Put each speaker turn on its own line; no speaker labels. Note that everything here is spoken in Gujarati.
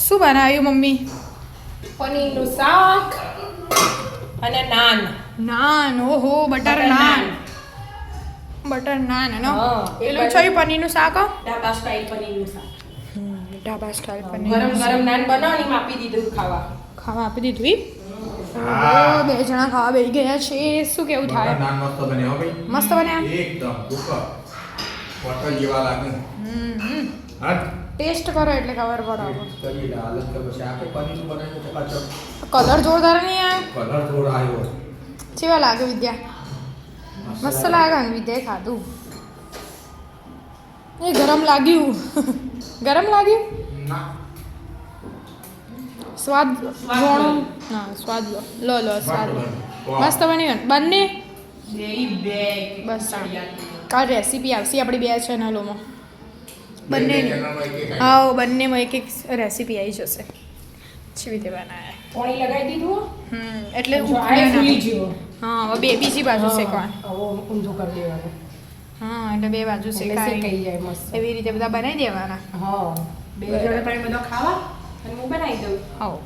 શું બનાવ્યું મમ્મી?
પનીરનું શાક અને નાન.
નાન. ઓહો, બટર નાન. બટર નાન નો પેલું છે પનીરનું શાક.
ઢાબા સ્ટાઈલ પનીરનું શાક.
ઢાબા સ્ટાઈલ પનીર.
ગરમ ગરમ નાન બનાવવાની આપી દીધું ખાવા
આપી દીધું. બે જણા ખાવા બેસી ગયા છે. શું કેવું થાય?
નાન મસ્ત બન્યા ભાઈ.
મસ્ત બન્યા
એકદમ સુપર. હોટલ જેવા લાગે. હા
ટેસ્ટ કરો એટલે ખબર પડે.
કરીએ હાલત કે પછી આપણે પનીરનું બનાવ્યું તો પાછો
કલર જોરદાર નહીં આવ્યો?
કલર થોડો આવ્યો.
કેવા લાગે વિદ્યા? મસ્ત લાગે ને વિદ્યાએ ખાધું. એ ગરમ લાગ્યું. ગરમ લાગ્યું?
ના
સ્વાદ ઘણો. હા સ્વાદ લો સ્વાદ મસ્ત બન્યું બંને. બસ કાલ રેસીપી આવશે આપણી બે ચેનલોમાં બંનેની. હા બંનેમાં એક એક રેસીપી આવી જશે. કેવી રીતે બનાવે
પાણી લગાવી દીધું.
એટલે
ફૂલી ગયો.
હા હવે બે બીજી બાજુ શેકવા.
ઊંધું કરી દેવાનું.
હા એટલે બે બાજુ
એટલે
શેકાય
શેકાઈ જાય મસ્ત.
એવી રીતે બધા બનાવી દેવાના.
હા બે જણા પણ બધા ખાવા અને હું બનાવી દઉં.
હા